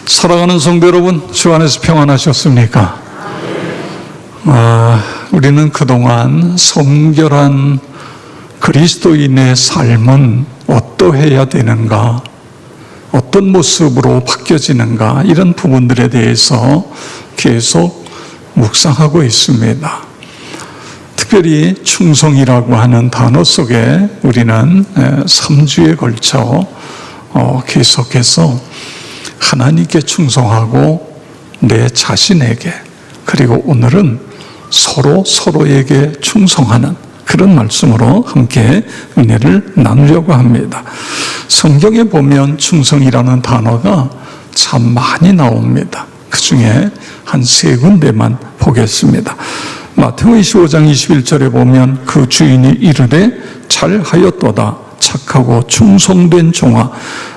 사랑하는 성도 여러분, 주 안에서 평안하셨습니까? 우리는 그동안 성결한 그리스도인의 삶은 어떠해야 되는가, 어떤 모습으로 바뀌어지는가, 이런 부분들에 대해서 계속 묵상하고 있습니다. 특별히 충성이라고 하는 단어 속에 우리는 3주에 걸쳐 계속해서 하나님께 충성하고 내 자신에게, 그리고 오늘은 서로에게 충성하는 그런 말씀으로 함께 은혜를 나누려고 합니다. 성경에 보면 충성이라는 단어가 참 많이 나옵니다. 그 중에 한 3군데만 보겠습니다. 마태복음 25장 21절에 보면 그 주인이 이르되 잘하였도다 착하고 충성된 종아,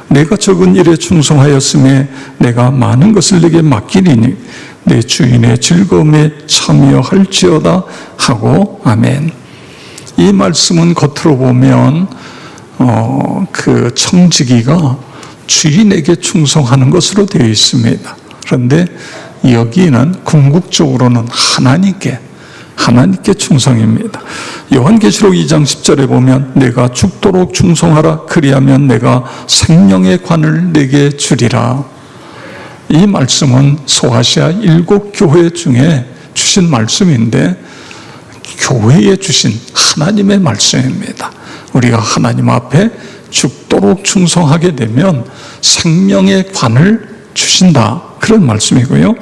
내가 적은 일에 충성하였음에 내가 많은 것을 내게 맡기리니 내 주인의 즐거움에 참여할지어다 하고 아멘. 이 말씀은 겉으로 보면 그 청지기가 주인에게 충성하는 것으로 되어 있습니다. 그런데 여기는 궁극적으로는 하나님께 충성입니다. 요한계시록 2장 10절에 보면 내가 죽도록 충성하라, 그리하면 내가 생명의 관을 내게 주리라. 이 말씀은 소아시아 7교회 중에 주신 말씀인데 교회에 주신 하나님의 말씀입니다. 우리가 하나님 앞에 죽도록 충성하게 되면 생명의 관을 주신다, 그런 말씀이고요.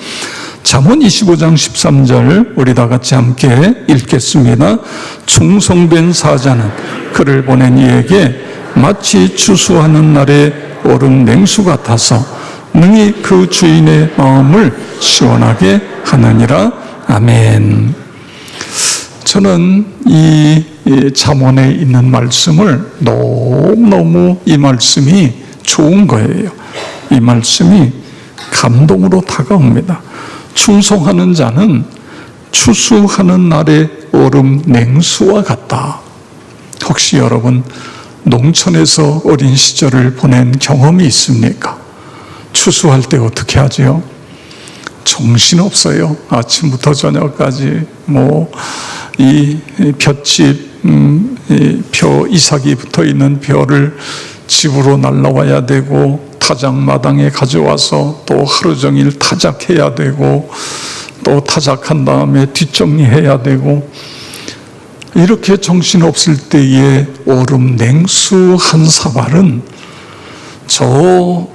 잠언 25장 13절 우리 다 같이 함께 읽겠습니다. 충성된 사자는 그를 보낸 이에게 마치 추수하는 날의 얼음 냉수 같아서 능히 그 주인의 마음을 시원하게 하느니라. 아멘. 저는 이 잠언에 있는 말씀을 너무너무 이 말씀이 좋은 거예요. 이 말씀이 감동으로 다가옵니다. 충성하는 자는 추수하는 날의 얼음 냉수와 같다. 혹시 여러분 농촌에서 어린 시절을 보낸 경험이 있습니까? 추수할 때 어떻게 하죠? 정신없어요. 아침부터 저녁까지 이 볏짚, 벼 이삭이 붙어있는 벼를 집으로 날라와야 되고, 타작마당에 가져와서 또 하루 종일 타작해야 되고, 또 타작한 다음에 뒷정리해야 되고, 이렇게 정신없을 때에 얼음 냉수 한 사발은 저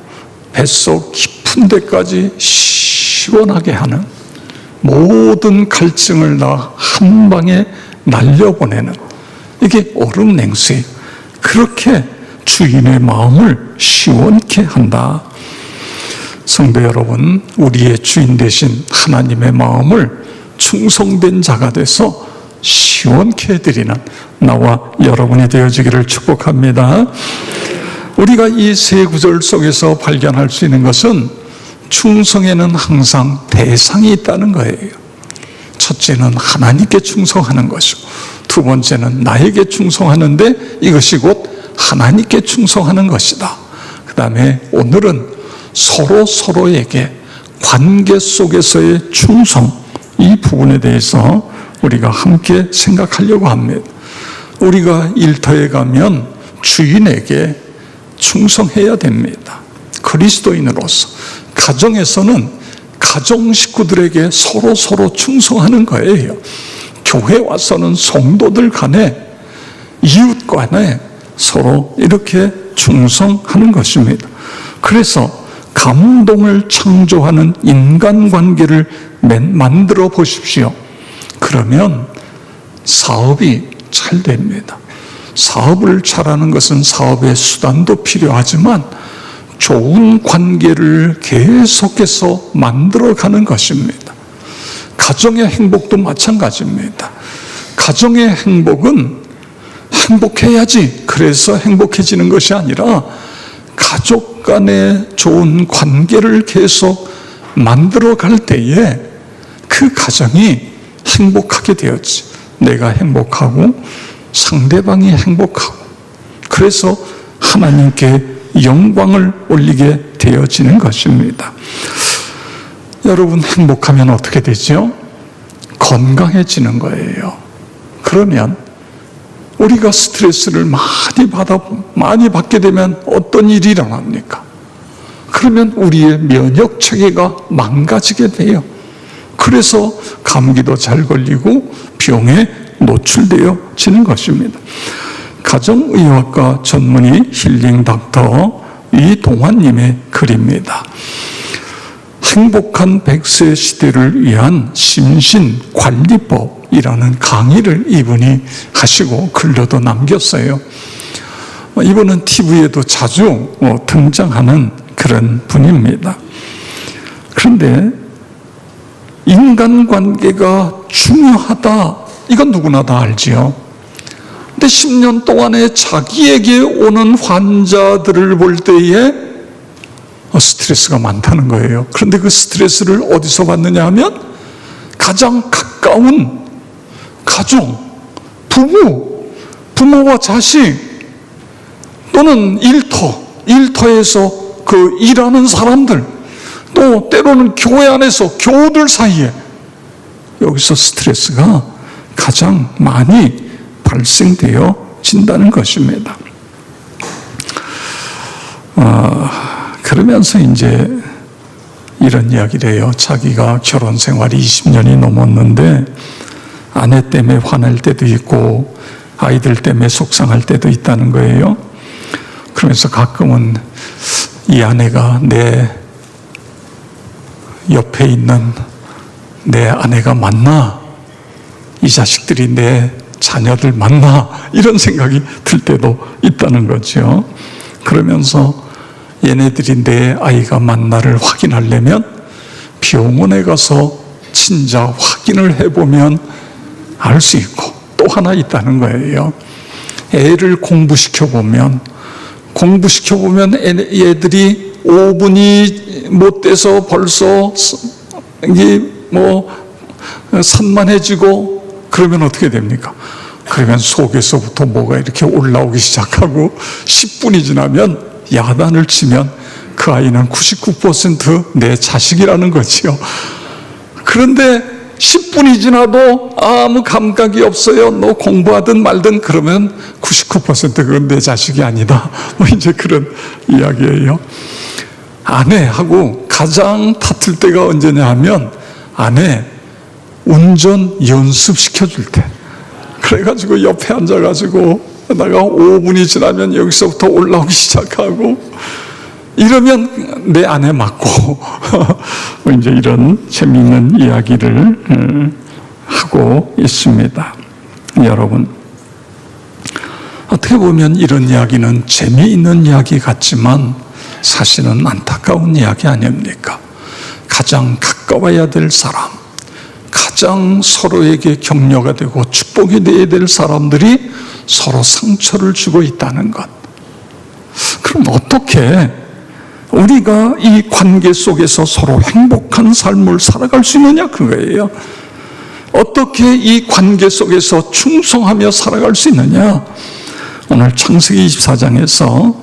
뱃속 깊은 데까지 시원하게 하는, 모든 갈증을 다 한 방에 날려보내는, 이게 얼음 냉수예요. 그렇게 주인의 마음을 시원케 한다. 성도 여러분, 우리의 주인 되신 하나님의 마음을 충성된 자가 돼서 시원케 해드리는 나와 여러분이 되어지기를 축복합니다. 우리가 이 세 구절 속에서 발견할 수 있는 것은 충성에는 항상 대상이 있다는 거예요. 첫째는 하나님께 충성하는 것이고, 두 번째는 나에게 충성하는데 이것이 곧 하나님께 충성하는 것이다. 그 다음에 오늘은 서로에게 관계 속에서의 충성, 이 부분에 대해서 우리가 함께 생각하려고 합니다. 우리가 일터에 가면 주인에게 충성해야 됩니다. 그리스도인으로서. 가정에서는 가정 식구들에게 서로 충성하는 거예요. 교회 와서는 성도들 간에, 이웃 간에 서로 이렇게 충성하는 것입니다. 그래서 감동을 창조하는 인간관계를 만들어 보십시오. 그러면 사업이 잘 됩니다. 사업을 잘하는 것은 사업의 수단도 필요하지만 좋은 관계를 계속해서 만들어가는 것입니다. 가정의 행복도 마찬가지입니다. 가정의 행복은 행복해야지 그래서 행복해지는 것이 아니라 가족 간의 좋은 관계를 계속 만들어갈 때에 그 가정이 행복하게 되었지. 내가 행복하고 상대방이 행복하고, 그래서 하나님께 영광을 올리게 되어지는 것입니다. 여러분, 행복하면 어떻게 되죠? 건강해지는 거예요. 그러면 우리가 스트레스를 많이 받게 되면 어떤 일이 일어납니까? 그러면 우리의 면역 체계가 망가지게 돼요. 그래서 감기도 잘 걸리고 병에 노출되어지는 것입니다. 가정의학과 전문의 힐링 닥터 이동환님의 글입니다. 행복한 100세 시대를 위한 심신관리법이라는 강의를 이분이 하시고 글로도 남겼어요. 이분은 TV에도 자주 등장하는 그런 분입니다. 그런데 인간관계가 중요하다, 이건 누구나 다 알지요. 근데 10년 동안에 자기에게 오는 환자들을 볼 때에 스트레스가 많다는 거예요. 그런데 그 스트레스를 어디서 받느냐 하면 가장 가까운 가족, 부모와 자식 또는 일터에서 그 일하는 사람들, 또 때로는 교회 안에서 교우들 사이에, 여기서 스트레스가 가장 많이 발생되어진다는 것입니다. 그러면서 이제 이런 이야기를 해요. 자기가 결혼 생활이 20년이 넘었는데 아내 때문에 화낼 때도 있고 아이들 때문에 속상할 때도 있다는 거예요. 그러면서 가끔은 이 아내가 내 옆에 있는 내 아내가 맞나? 이 자식들이 내 자녀들 맞나? 이런 생각이 들 때도 있다는 거죠. 그러면서 얘네들이 내 아이가 맞나를 확인하려면 병원에 가서 친자 확인을 해보면 알 수 있고, 또 하나 있다는 거예요. 애를 공부시켜보면 애들이 5분이 못 돼서 벌써 이게 산만해지고, 그러면 어떻게 됩니까? 그러면 속에서부터 뭐가 이렇게 올라오기 시작하고 10분이 지나면 야단을 치면 그 아이는 99% 내 자식이라는 거지요. 그런데 10분이 지나도 아무 감각이 없어요. 너 공부하든 말든, 그러면 99% 그건 내 자식이 아니다. 이제 그런 이야기예요. 아내하고 가장 다툴 때가 언제냐 하면 아내 운전 연습시켜줄 때. 그래가지고 옆에 앉아가지고 내가 5분이 지나면 여기서부터 올라오기 시작하고, 이러면 내 아내 맞고 이제 이런 재미있는 이야기를 하고 있습니다. 여러분, 어떻게 보면 이런 이야기는 재미있는 이야기 같지만 사실은 안타까운 이야기 아닙니까? 가장 가까워야 될 사람, 가장 서로에게 격려가 되고 축복이 되어야 될 사람들이 서로 상처를 주고 있다는 것. 그럼 어떻게 우리가 이 관계 속에서 서로 행복한 삶을 살아갈 수 있느냐, 그거예요. 어떻게 이 관계 속에서 충성하며 살아갈 수 있느냐. 오늘 창세기 24장에서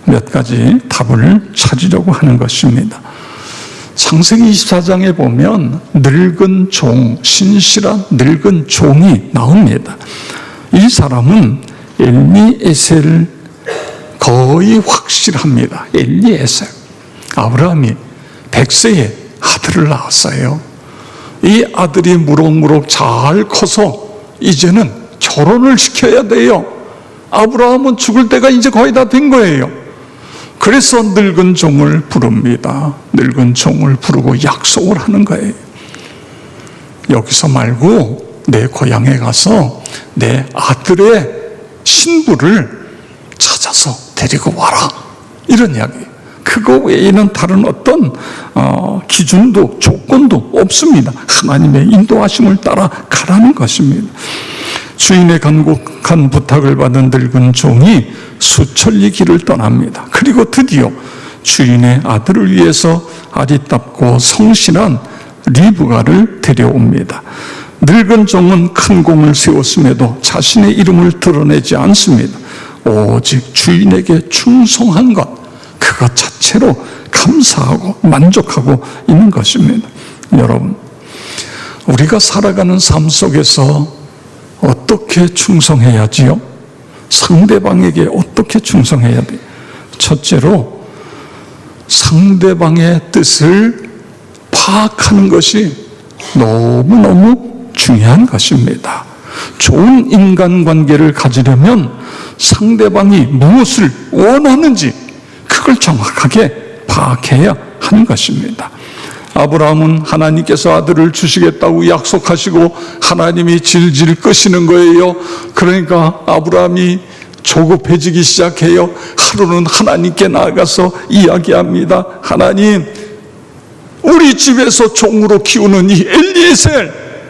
몇 가지 답을 찾으려고 하는 것입니다. 창세기 24장에 보면 늙은 종, 신실한 늙은 종이 나옵니다. 이 사람은 엘리에셀, 거의 확실합니다. 엘리에셀. 아브라함이 100세에 아들을 낳았어요. 이 아들이 무럭무럭 잘 커서 이제는 결혼을 시켜야 돼요. 아브라함은 죽을 때가 이제 거의 다 된 거예요. 그래서 늙은 종을 부릅니다. 늙은 종을 부르고 약속을 하는 거예요. 여기서 말고 내 고향에 가서 내 아들의 신부를 찾아서 데리고 와라, 이런 이야기. 그거 외에는 다른 어떤 기준도 조건도 없습니다. 하나님의 인도하심을 따라 가라는 것입니다. 주인의 간곡한 부탁을 받은 늙은 종이 수천리 길을 떠납니다. 그리고 드디어 주인의 아들을 위해서 아리답고 성실한 리브가를 데려옵니다. 늙은 종은 큰 공을 세웠음에도 자신의 이름을 드러내지 않습니다. 오직 주인에게 충성한 것, 그것 자체로 감사하고 만족하고 있는 것입니다. 여러분, 우리가 살아가는 삶 속에서 어떻게 충성해야지요? 상대방에게 어떻게 충성해야 돼요? 첫째로 상대방의 뜻을 파악하는 것이 너무너무 중요한 것입니다. 좋은 인간관계를 가지려면 상대방이 무엇을 원하는지 그걸 정확하게 파악해야 하는 것입니다. 아브라함은 하나님께서 아들을 주시겠다고 약속하시고 하나님이 질질 끄시는 거예요. 그러니까 아브라함이 조급해지기 시작해요. 하루는 하나님께 나아가서 이야기합니다. 하나님, 우리 집에서 종으로 키우는 이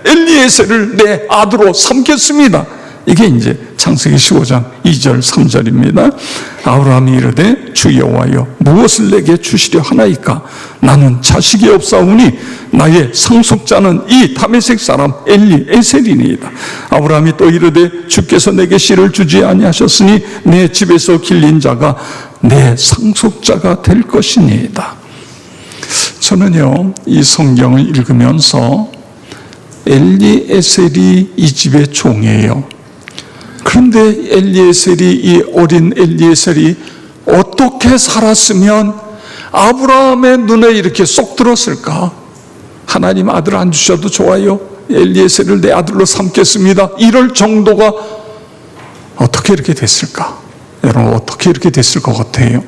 엘리에셀을 내 아들로 삼겠습니다. 이게 이제 창세기 15장 2절 3절입니다. 아브라함이 이르되 주 여호와여 무엇을 내게 주시려 하나이까? 나는 자식이 없사오니 나의 상속자는 이 다메섹 사람 엘리에셀이니이다. 아브라함이 또 이르되 주께서 내게 씨를 주지 아니하셨으니 내 집에서 길린 자가 내 상속자가 될 것이니이다. 저는요, 이 성경을 읽으면서 엘리에셀이 이 집의 종이에요. 그런데 엘리에셀이, 이 어린 엘리에셀이 어떻게 살았으면 아브라함의 눈에 이렇게 쏙 들었을까? 하나님 아들 안 주셔도 좋아요. 엘리에셀을 내 아들로 삼겠습니다. 이럴 정도가 어떻게 이렇게 됐을까? 여러분, 어떻게 이렇게 됐을 것 같아요?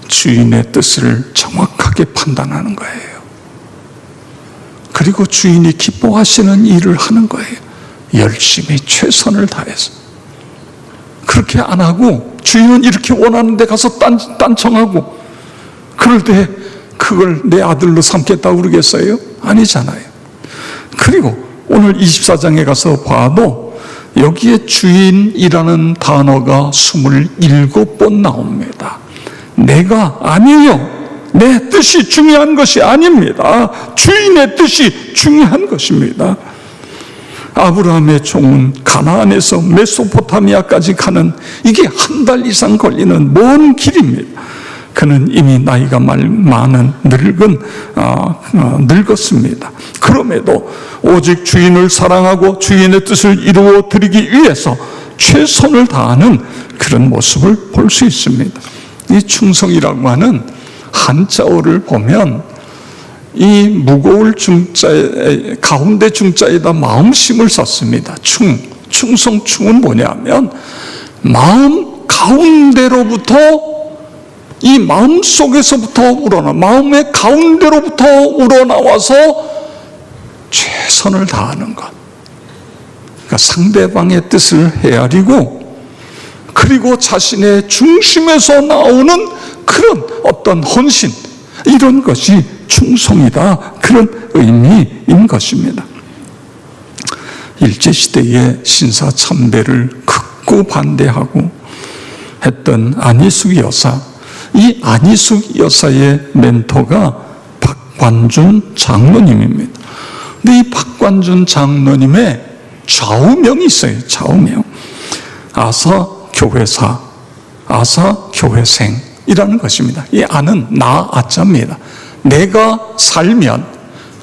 주인의 뜻을 정확하게 판단하는 거예요. 그리고 주인이 기뻐하시는 일을 하는 거예요. 열심히 최선을 다해서. 그렇게 안 하고 주인은 이렇게 원하는데 가서 딴청하고 그럴 때 그걸 내 아들로 삼겠다고 그러겠어요? 아니잖아요. 그리고 오늘 24장에 가서 봐도 여기에 주인이라는 단어가 27번 나옵니다. 내가 아니요, 내 뜻이 중요한 것이 아닙니다. 주인의 뜻이 중요한 것입니다. 아브라함의 종은 가나안에서 메소포타미아까지 가는, 이게 한 달 이상 걸리는 먼 길입니다. 그는 이미 나이가 많은 늙었습니다. 그럼에도 오직 주인을 사랑하고 주인의 뜻을 이루어 드리기 위해서 최선을 다하는 그런 모습을 볼 수 있습니다. 이 충성이라고 하는 한자어를 보면 이 무거울 중자에, 가운데 중자에다 마음심을 썼습니다. 충성, 충은 뭐냐면 마음 가운데로부터, 이 마음 속에서부터 마음의 가운데로부터 우러나와서 최선을 다하는 것. 그러니까 상대방의 뜻을 헤아리고, 그리고 자신의 중심에서 나오는 그런 어떤 헌신, 이런 것이 충성이다, 그런 의미인 것입니다. 일제시대에 신사참배를 극구 반대하고 했던 안희숙 여사, 이 안희숙 여사의 멘토가 박관준 장로님입니다. 근데 이 박관준 장로님의 좌우명이 있어요. 좌우명. 아사교회사, 아사교회생이라는 것입니다. 이 아는 나 아자입니다. 내가 살면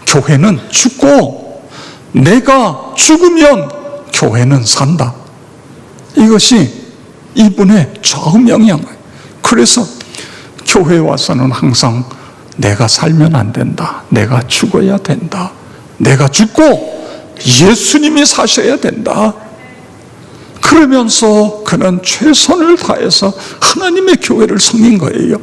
교회는 죽고 내가 죽으면 교회는 산다. 이것이 이분의 좌우명이한 거예요. 그래서 교회에 와서는 항상 내가 살면 안 된다, 내가 죽어야 된다, 내가 죽고 예수님이 사셔야 된다, 그러면서 그는 최선을 다해서 하나님의 교회를 섬긴 거예요.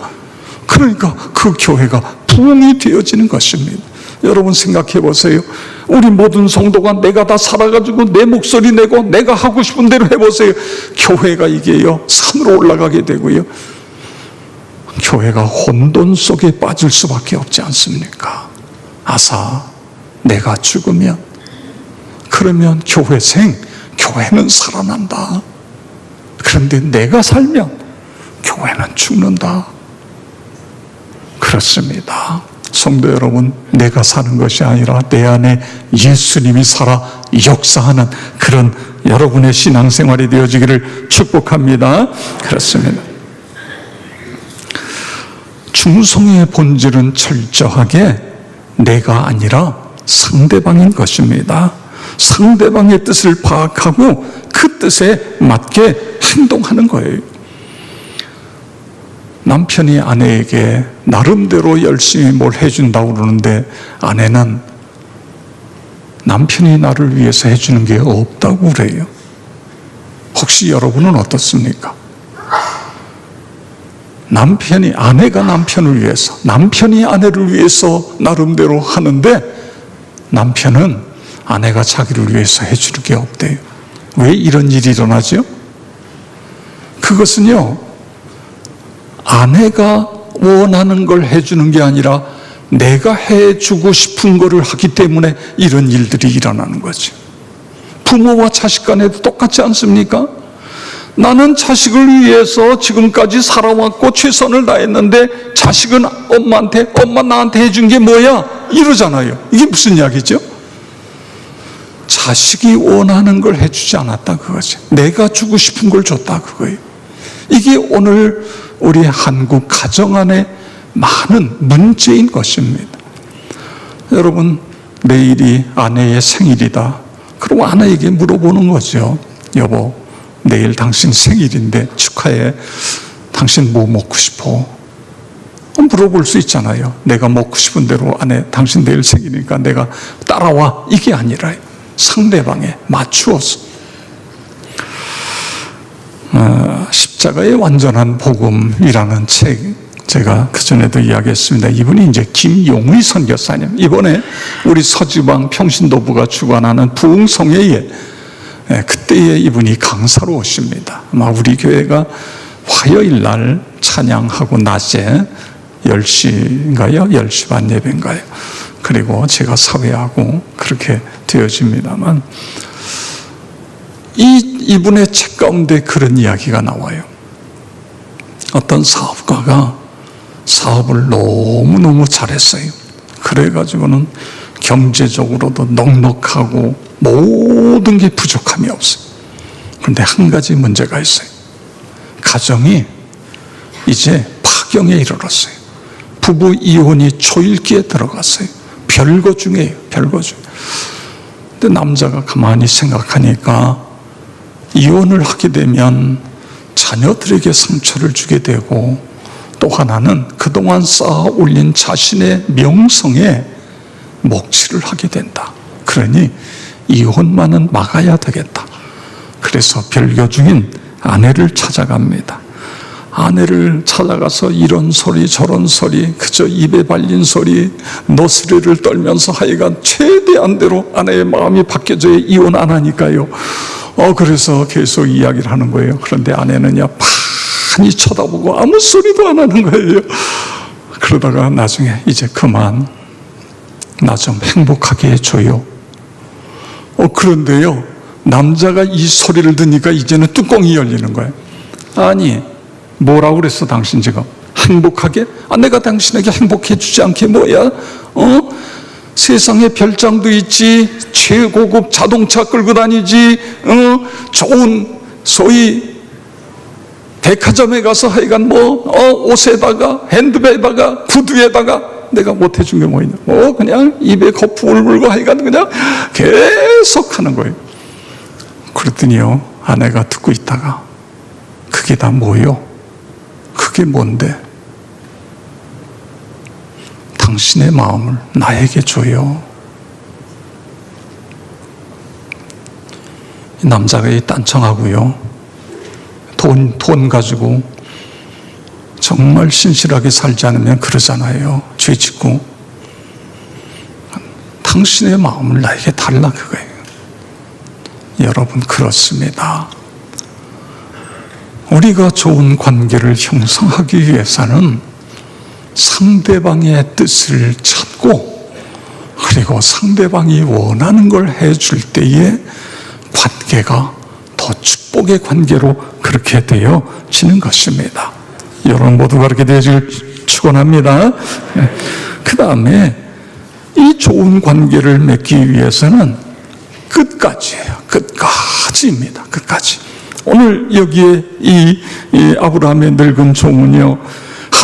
그러니까 그 교회가 부흥이 되어지는 것입니다. 여러분 생각해 보세요. 우리 모든 성도가 내가 다 살아가지고 내 목소리 내고 내가 하고 싶은 대로 해보세요. 교회가 이게요, 산으로 올라가게 되고요, 교회가 혼돈 속에 빠질 수밖에 없지 않습니까? 아사, 내가 죽으면, 그러면 교회는 살아난다. 그런데 내가 살면 교회는 죽는다. 그렇습니다. 성도 여러분, 내가 사는 것이 아니라 내 안에 예수님이 살아 역사하는 그런 여러분의 신앙생활이 되어지기를 축복합니다. 그렇습니다. 충성의 본질은 철저하게 내가 아니라 상대방인 것입니다. 상대방의 뜻을 파악하고 그 뜻에 맞게 행동하는 거예요. 남편이 아내에게 나름대로 열심히 뭘 해준다고 그러는데 아내는 남편이 나를 위해서 해주는 게 없다고 그래요. 혹시 여러분은 어떻습니까? 아내가 남편을 위해서, 남편이 아내를 위해서 나름대로 하는데 남편은 아내가 자기를 위해서 해주는 게 없대요. 왜 이런 일이 일어나죠? 그것은요, 아내가 원하는 걸 해주는 게 아니라 내가 해주고 싶은 거를 하기 때문에 이런 일들이 일어나는 거죠. 부모와 자식 간에도 똑같지 않습니까? 나는 자식을 위해서 지금까지 살아왔고 최선을 다했는데 자식은 엄마한테, 엄마 나한테 해준 게 뭐야? 이러잖아요. 이게 무슨 이야기죠? 자식이 원하는 걸 해주지 않았다 그거죠. 내가 주고 싶은 걸 줬다 그거예요. 이게 오늘 우리 한국 가정 안에 많은 문제인 것입니다. 여러분, 내일이 아내의 생일이다. 그럼 아내에게 물어보는 거죠. 여보, 내일 당신 생일인데 축하해. 당신 뭐 먹고 싶어? 물어볼 수 있잖아요. 내가 먹고 싶은 대로 아내, 당신 내일 생일이니까 내가 따라와. 이게 아니라 상대방에 맞추어서. 십자가의 완전한 복음이라는 책, 제가 그전에도 이야기했습니다. 이분이 이제 김용의 선교사님, 이번에 우리 서지방 평신도부가 주관하는 부흥성회에 그때에 이분이 강사로 오십니다. 아마 우리 교회가 화요일 날 찬양하고 낮에 10시인가요? 10시 반 예배인가요? 그리고 제가 사회하고 그렇게 되어집니다만, 이분의 책 가운데 그런 이야기가 나와요. 어떤 사업가가 사업을 너무너무 잘했어요. 그래가지고는 경제적으로도 넉넉하고 모든 게 부족함이 없어요. 그런데 한 가지 문제가 있어요. 가정이 이제 파경에 이르렀어요. 부부 이혼이 초일기에 들어갔어요. 별거 중이에요. 별거 중. 근데 남자가 가만히 생각하니까 이혼을 하게 되면 자녀들에게 상처를 주게 되고, 또 하나는 그동안 쌓아 올린 자신의 명성에 먹칠을 하게 된다. 그러니 이혼만은 막아야 되겠다. 그래서 별거 중인 아내를 찾아갑니다. 아내를 찾아가서 이런 소리 저런 소리, 그저 입에 발린 소리, 노스리를 떨면서 하여간 최대한대로 아내의 마음이 바뀌어져야 이혼 안 하니까요. 그래서 계속 이야기를 하는 거예요. 그런데 아내는요, 많이 쳐다보고 아무 소리도 안 하는 거예요. 그러다가 나중에 이제 그만, 나 좀 행복하게 해줘요. 그런데요, 남자가 이 소리를 듣니까 이제는 뚜껑이 열리는 거예요. 아니, 뭐라고 그랬어 당신 지금? 행복하게? 내가 당신에게 행복해 주지 않게 뭐야? 세상에 별장도 있지, 최고급 자동차 끌고 다니지, 좋은 소위 백화점에 가서 하여간 옷에다가 핸드백에다가 구두에다가 내가 못 해준 게 뭐 있냐? 그냥 입에 거품을 물고 하여간 그냥 계속 하는 거예요. 그랬더니요, 아내가 듣고 있다가 그게 다 뭐요? 그게 뭔데? 당신의 마음을 나에게 줘요. 남자가 딴청하고요, 돈 가지고 정말 신실하게 살지 않으면 그러잖아요. 죄 짓고. 당신의 마음을 나에게 달라 그거예요. 여러분, 그렇습니다. 우리가 좋은 관계를 형성하기 위해서는 상대방의 뜻을 찾고, 그리고 상대방이 원하는 걸 해줄 때에 관계가 더 축복의 관계로 그렇게 되어지는 것입니다. 여러분 모두가 그렇게 되어질 축원합니다. 그 다음에 이 좋은 관계를 맺기 위해서는 끝까지예요. 끝까지입니다. 끝까지. 오늘 여기에 이 아브라함의 늙은 종은요,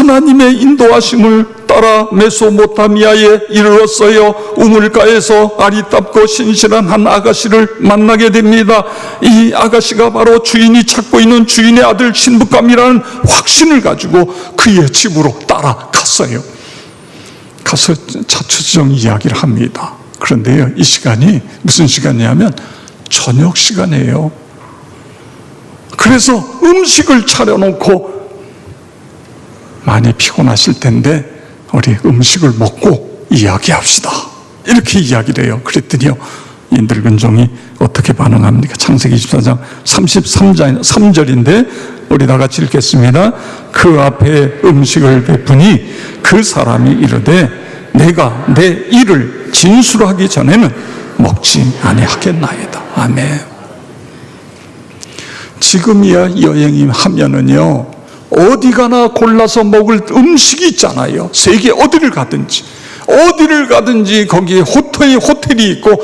하나님의 인도하심을 따라 메소포타미아에 이르렀어요. 우물가에서 아리답고 신실한 한 아가씨를 만나게 됩니다. 이 아가씨가 바로 주인이 찾고 있는 주인의 아들 신부감이라는 확신을 가지고 그의 집으로 따라갔어요. 가서 차추정 이야기를 합니다. 그런데요, 이 시간이 무슨 시간이냐면 저녁 시간이에요. 그래서 음식을 차려놓고 많이 피곤하실 텐데 우리 음식을 먹고 이야기합시다, 이렇게 이야기를 해요. 그랬더니요, 이 늙은 종이 어떻게 반응합니까? 창세기 24장 33절인데 우리 다 같이 읽겠습니다. 그 앞에 음식을 베푸니 그 사람이 이르되 내가 내 일을 진술하기 전에는 먹지 아니하겠나이다. 아멘. 지금이야 여행이 하면은요, 어디 가나 골라서 먹을 음식이 있잖아요. 세계 어디를 가든지 거기에 호텔이 있고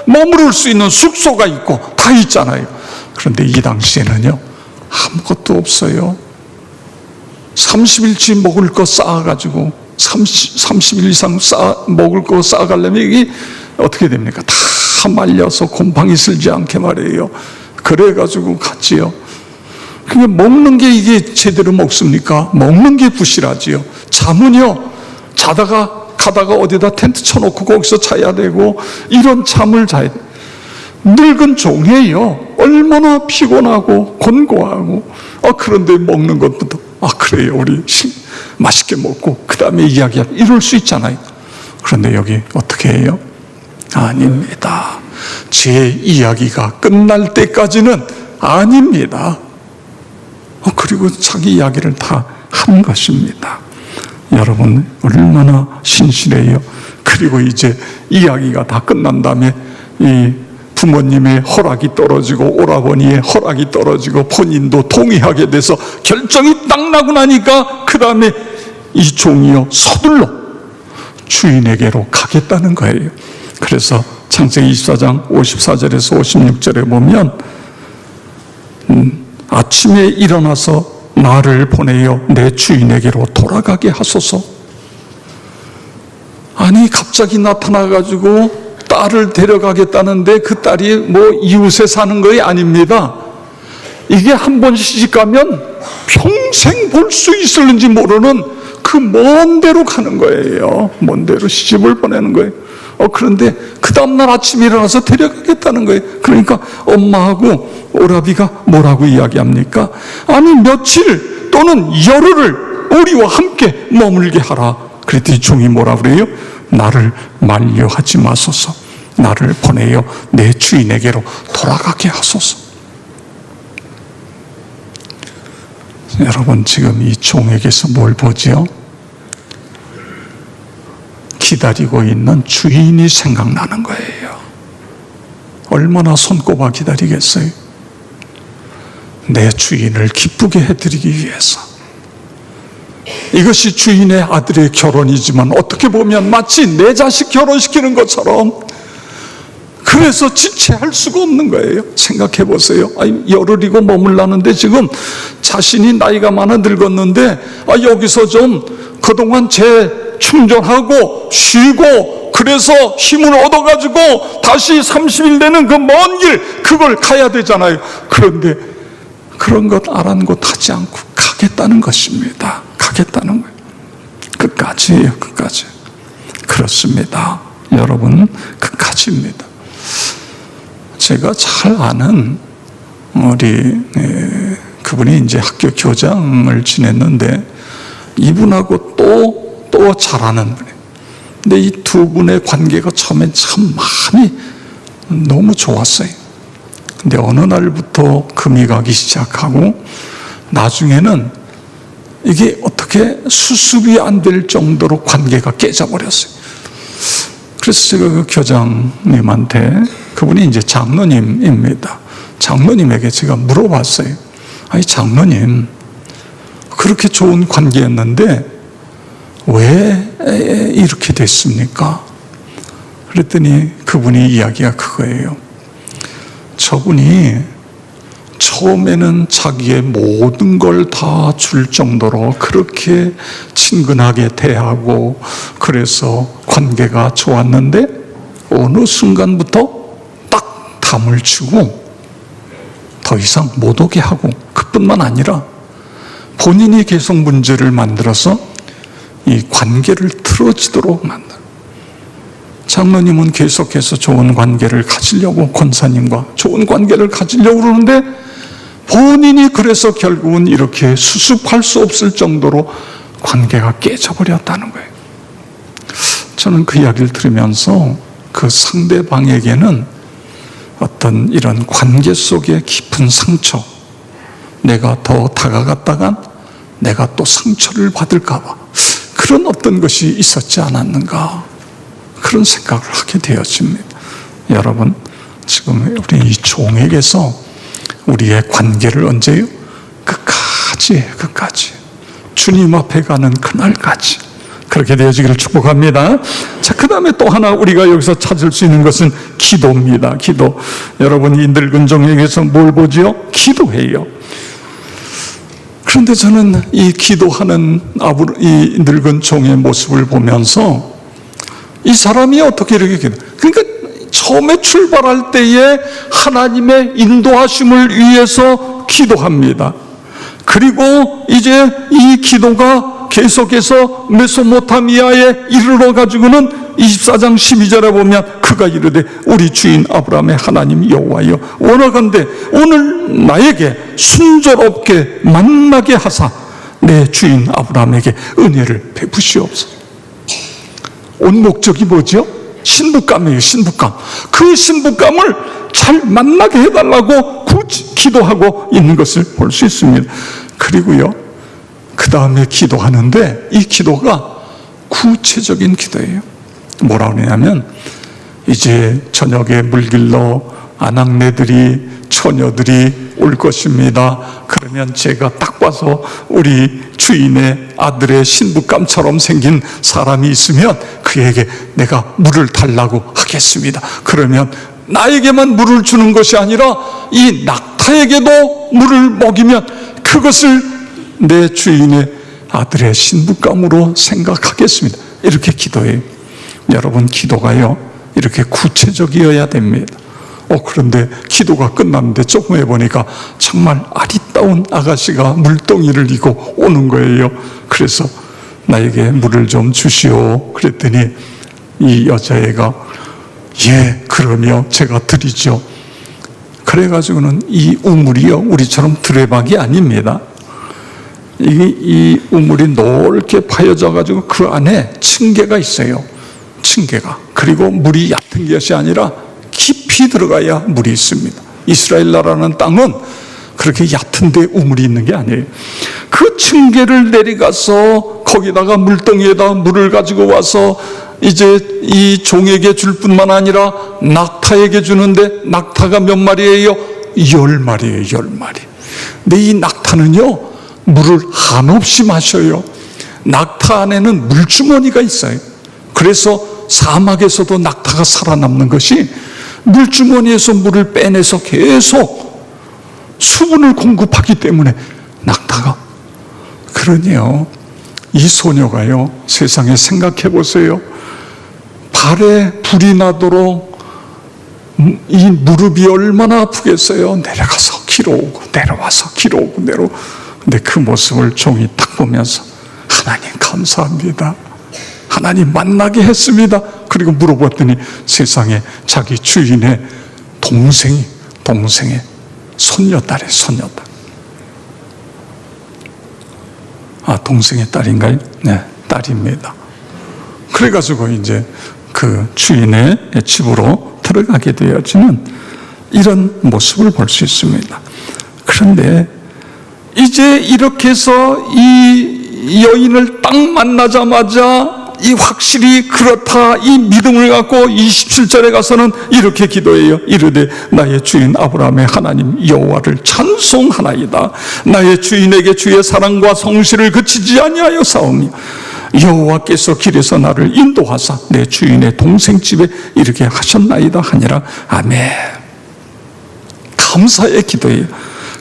머무를 수 있는 숙소가 있고 다 있잖아요. 그런데 이 당시에는요, 아무것도 없어요. 30일치 먹을 거 쌓아가지고 30일 이상 먹을 거 쌓아가려면 이게 어떻게 됩니까? 다 말려서 곰팡이 슬지 않게 말이에요. 그래가지고 갔지요. 그게 먹는 게 이게 제대로 먹습니까? 먹는 게 부실하지요. 잠은요, 가다가 어디다 텐트 쳐놓고 거기서 자야 되고, 이런 잠을 자야 돼. 늙은 종이에요. 얼마나 피곤하고 곤고하고. 그런데 먹는 것부터 그래요, 우리 맛있게 먹고 그 다음에 이야기하고 이럴 수 있잖아요. 그런데 여기 어떻게 해요? 아닙니다. 제 이야기가 끝날 때까지는 아닙니다. 그리고 자기 이야기를 다 한 것입니다. 여러분 얼마나 신실해요. 그리고 이제 이야기가 다 끝난 다음에 이 부모님의 허락이 떨어지고 오라버니의 허락이 떨어지고 본인도 동의하게 돼서 결정이 딱 나고 나니까 그 다음에 이 종이요, 서둘러 주인에게로 가겠다는 거예요. 그래서 창세기 24장 54절에서 56절에 보면 아침에 일어나서 나를 보내어 내 주인에게로 돌아가게 하소서. 아니 갑자기 나타나가지고 딸을 데려가겠다는데 그 딸이 뭐 이웃에 사는 거이 아닙니다. 이게 한 번 시집가면 평생 볼 수 있을는지 모르는 그 먼 데로 가는 거예요. 먼 데로 시집을 보내는 거예요. 그런데 그 다음날 아침에 일어나서 데려가겠다는 거예요. 그러니까 엄마하고 오라비가 뭐라고 이야기합니까? 아니 며칠 또는 열흘을 우리와 함께 머물게 하라. 그랬더니 종이 뭐라 그래요? 나를 만류하지 마소서. 나를 보내어 내 주인에게로 돌아가게 하소서. 여러분 지금 이 종에게서 뭘 보지요? 기다리고 있는 주인이 생각나는 거예요. 얼마나 손꼽아 기다리겠어요? 내 주인을 기쁘게 해드리기 위해서. 이것이 주인의 아들의 결혼이지만 어떻게 보면 마치 내 자식 결혼시키는 것처럼, 그래서 지체할 수가 없는 거예요. 생각해 보세요. 열흘이고 머물라는데 지금 자신이 나이가 많아 늙었는데 여기서 좀 그동안 재충전하고 쉬고 그래서 힘을 얻어가지고 다시 30일 되는 그 먼 길, 그걸 가야 되잖아요. 그런데 그런 것 아랑곳하지 않고 가겠다는 것입니다. 가겠다는 거예요. 끝까지예요. 끝까지. 그렇습니다. 여러분 끝까지입니다. 제가 잘 아는 우리 그분이 이제 학교 교장을 지냈는데 이분하고 또 잘 아는 분이에요. 근데 이 두 분의 관계가 처음엔 참 마음이 너무 좋았어요. 근데 어느 날부터 금이 가기 시작하고 나중에는 이게 어떻게 수습이 안 될 정도로 관계가 깨져버렸어요. 그래서 제가 그 교장님한테, 그분이 이제 장로님입니다. 장로님에게 제가 물어봤어요. 아니 장로님, 그렇게 좋은 관계였는데 왜 이렇게 됐습니까? 그랬더니 그분이 이야기가 그거예요. 저분이 저 처음에는 자기의 모든 걸 다 줄 정도로 그렇게 친근하게 대하고 그래서 관계가 좋았는데 어느 순간부터 딱 담을 치고 더 이상 못 오게 하고, 그뿐만 아니라 본인이 계속 문제를 만들어서 이 관계를 틀어지도록 만들어요. 장로님은 계속해서 좋은 관계를 가지려고, 권사님과 좋은 관계를 가지려고 그러는데 본인이 그래서 결국은 이렇게 수습할 수 없을 정도로 관계가 깨져버렸다는 거예요. 저는 그 이야기를 들으면서 그 상대방에게는 어떤 이런 관계 속의 깊은 상처, 내가 더 다가갔다간 내가 또 상처를 받을까 봐 그런 어떤 것이 있었지 않았는가, 그런 생각을 하게 되었습니다. 여러분, 지금 우리 이 종에게서 우리의 관계를 언제요? 끝까지 주님 앞에 가는 그날까지 그렇게 되어지기를 축복합니다. 자, 그 다음에 또 하나 우리가 여기서 찾을 수 있는 것은 기도입니다. 기도. 여러분, 이 늙은 종에게서 뭘 보지요? 기도해요. 그런데 저는 이 기도하는 이 늙은 종의 모습을 보면서 이 사람이 어떻게 이렇게 그러니까 처음에 출발할 때에 하나님의 인도하심을 위해서 기도합니다. 그리고 이제 이 기도가 계속해서 메소포타미아에 이르러 가지고는 24장 12절에 보면 그가 이르되 우리 주인 아브라함의 하나님 여호와여 원하건대 오늘 나에게 순조롭게 만나게 하사 내 주인 아브라함에게 은혜를 베푸시옵소서. 온 목적이 뭐죠? 신부감이에요. 신부감. 그 신부감을 잘 만나게 해달라고 굳이 기도하고 있는 것을 볼 수 있습니다. 그리고요, 그 다음에 기도하는데 이 기도가 구체적인 기도예요. 뭐라고 그러냐면 이제 저녁에 물길로 아낙네들이 처녀들이 올 것입니다. 그러면 제가 딱 봐서 우리 주인의 아들의 신부감처럼 생긴 사람이 있으면 그에게 내가 물을 달라고 하겠습니다. 그러면 나에게만 물을 주는 것이 아니라 이 낙타에게도 물을 먹이면 그것을 내 주인의 아들의 신부감으로 생각하겠습니다. 이렇게 기도해요. 여러분, 기도가요 이렇게 구체적이어야 됩니다. 그런데 기도가 끝났는데 조금 해보니까 정말 아리따운 아가씨가 물동이를 이고 오는 거예요. 그래서 나에게 물을 좀 주시오 그랬더니 이 여자애가 예 그러며 제가 드리죠. 그래가지고는 이 우물이요 우리처럼 드레박이 아닙니다. 이 우물이 넓게 파여져 가지고 그 안에 층계가 있어요. 층계가. 그리고 물이 얕은 것이 아니라 깊이 들어가야 물이 있습니다. 이스라엘 나라는 땅은 그렇게 얕은 데 우물이 있는 게 아니에요. 그 층계를 내려가서 거기다가 물동이에다 물을 가지고 와서 이제 이 종에게 줄 뿐만 아니라 낙타에게 주는데 낙타가 몇 마리예요? 10마리예요. 10마리. 근데 이 낙타는요 물을 한없이 마셔요. 낙타 안에는 물주머니가 있어요. 그래서 사막에서도 낙타가 살아남는 것이 물주머니에서 물을 빼내서 계속 수분을 공급하기 때문에 낙타가. 그러니요 이 소녀가요 세상에 생각해 보세요. 발에 불이 나도록 이 무릎이 얼마나 아프겠어요. 내려가서 길어 오고 내려와서 길어 오고 내려오고. 근데 그 모습을 종이 딱 보면서 하나님 감사합니다. 하나님 만나게 했습니다. 그리고 물어봤더니 세상에 자기 주인의 동생의 손녀딸이에요. 손녀딸. 동생의 딸인가요? 네, 딸입니다. 그래가지고 이제 그 주인의 집으로 들어가게 되어지는 이런 모습을 볼 수 있습니다. 그런데 이제 이렇게 해서 이 여인을 딱 만나자마자 이 확실히 그렇다 이 믿음을 갖고 27절에 가서는 이렇게 기도해요. 이르되 나의 주인 아브라함의 하나님 여호와를 찬송하나이다. 나의 주인에게 주의 사랑과 성실을 그치지 아니하여 싸우며 여호와께서 길에서 나를 인도하사 내 주인의 동생 집에 이르게 하셨나이다 하니라. 아멘. 감사의 기도예요.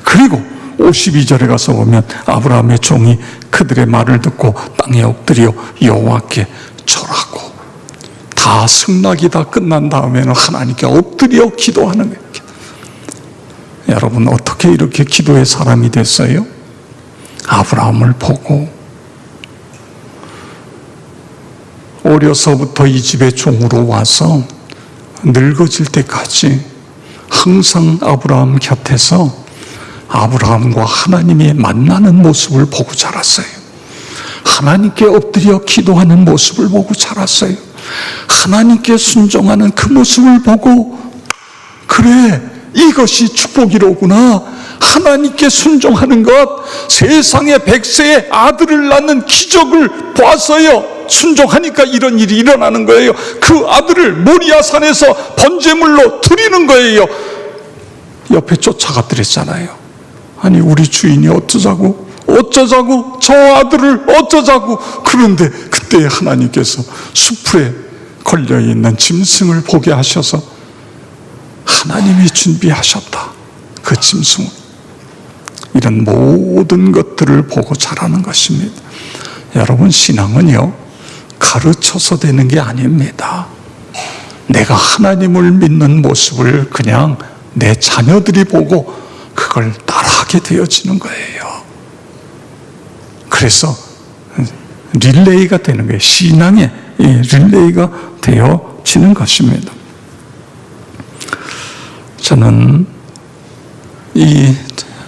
그리고 52절에 가서 보면 아브라함의 종이 그들의 말을 듣고 땅에 엎드려 여호와께 절하고, 다 승낙이 다 끝난 다음에는 하나님께 엎드려 기도하는 거예요. 여러분, 어떻게 이렇게 기도의 사람이 됐어요? 아브라함을 보고 어려서부터 이 집의 종으로 와서 늙어질 때까지 항상 아브라함 곁에서 아브라함과 하나님이 만나는 모습을 보고 자랐어요. 하나님께 엎드려 기도하는 모습을 보고 자랐어요. 하나님께 순종하는 그 모습을 보고, 그래, 이것이 축복이로구나. 하나님께 순종하는 것, 세상에 100세의 아들을 낳는 기적을 보았어요. 순종하니까 이런 일이 일어나는 거예요. 그 아들을 모리아산에서 번제물로 드리는 거예요. 옆에 쫓아갔더랬잖아요. 아니, 우리 주인이 어쩌자고 저 아들을 어쩌자고. 그런데 그때 하나님께서 수풀에 걸려있는 짐승을 보게 하셔서 하나님이 준비하셨다, 그 짐승을. 이런 모든 것들을 보고 자라는 것입니다. 여러분, 신앙은요, 가르쳐서 되는 게 아닙니다. 내가 하나님을 믿는 모습을 그냥 내 자녀들이 보고 그걸 따라하게 되어지는 거예요. 그래서 릴레이가 되는 거예요. 신앙의 릴레이가 되어지는 것입니다. 저는 이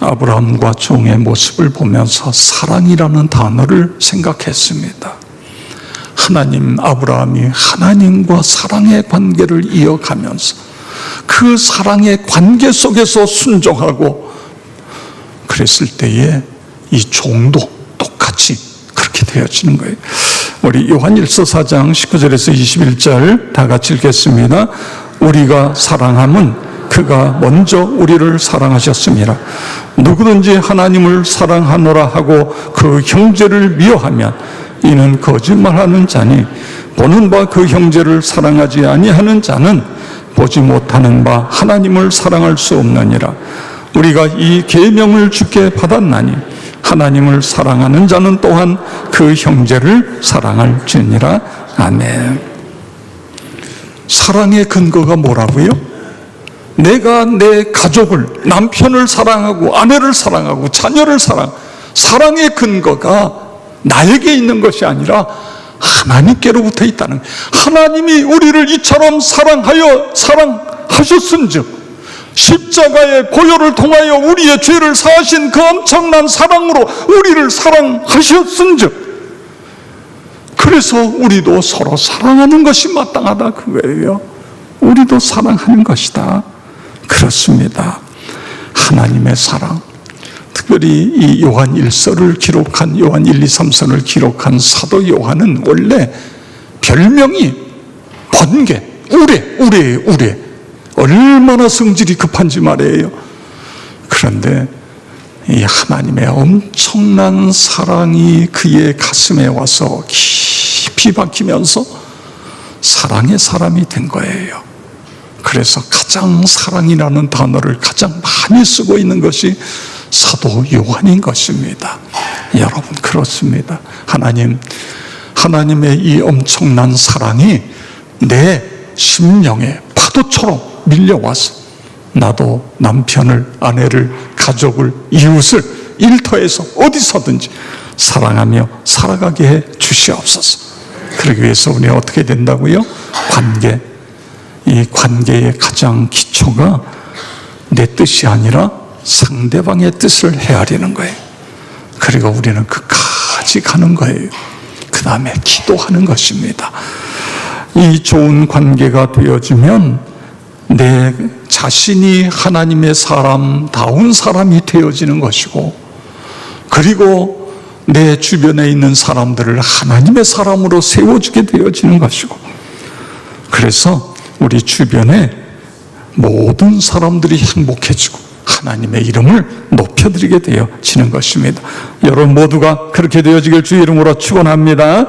아브라함과 종의 모습을 보면서 사랑이라는 단어를 생각했습니다. 아브라함이 하나님과 사랑의 관계를 이어가면서 그 사랑의 관계 속에서 순종하고 그랬을 때에 이 종도 똑같이 그렇게 되어지는 거예요. 우리 요한일서 4장 19절에서 21절 다 같이 읽겠습니다. 우리가 사랑함은 그가 먼저 우리를 사랑하셨습니다. 누구든지 하나님을 사랑하노라 하고 그 형제를 미워하면 이는 거짓말하는 자니, 보는 바 그 형제를 사랑하지 아니하는 자는 보지 못하는 바 하나님을 사랑할 수 없느니라. 우리가 이 계명을 주께 받았나니 하나님을 사랑하는 자는 또한 그 형제를 사랑할지니라. 아멘. 사랑의 근거가 뭐라고요? 내가 내 가족을, 남편을 사랑하고 아내를 사랑하고 자녀를 사랑의 근거가 나에게 있는 것이 아니라 하나님께로부터 있다는 거예요. 하나님이 우리를 이처럼 사랑하셨은즉 십자가의 보혈을 통하여 우리의 죄를 사하신 그 엄청난 사랑으로 우리를 사랑하셨은즉, 그래서 우리도 서로 사랑하는 것이 마땅하다, 그거예요. 우리도 사랑하는 것이다. 그렇습니다. 하나님의 사랑, 특별히 이 요한 1서를 기록한, 요한 1, 2, 3서를 기록한 사도 요한은 원래 별명이 번개, 우레예요, 우레. 얼마나 성질이 급한지 말이에요. 그런데 이 하나님의 엄청난 사랑이 그의 가슴에 와서 깊이 박히면서 사랑의 사람이 된 거예요. 그래서 가장 사랑이라는 단어를 가장 많이 쓰고 있는 것이 사도 요한인 것입니다. 여러분, 그렇습니다. 하나님의 이 엄청난 사랑이 내 심령에 파도처럼 밀려와서 나도 남편을, 아내를, 가족을, 이웃을 일터에서 어디서든지 사랑하며 살아가게 해 주시옵소서. 그러기 위해서 우리가 어떻게 된다고요? 관계. 이 관계의 가장 기초가 내 뜻이 아니라 상대방의 뜻을 헤아리는 거예요. 그리고 우리는 끝까지 가는 거예요. 그 다음에 기도하는 것입니다. 이 좋은 관계가 되어지면 내 자신이 하나님의 사람다운 사람이 되어지는 것이고, 그리고 내 주변에 있는 사람들을 하나님의 사람으로 세워주게 되어지는 것이고, 그래서 우리 주변에 모든 사람들이 행복해지고 하나님의 이름을 높여드리게 되어지는 것입니다. 여러분 모두가 그렇게 되어지길 주의 이름으로 축원합니다.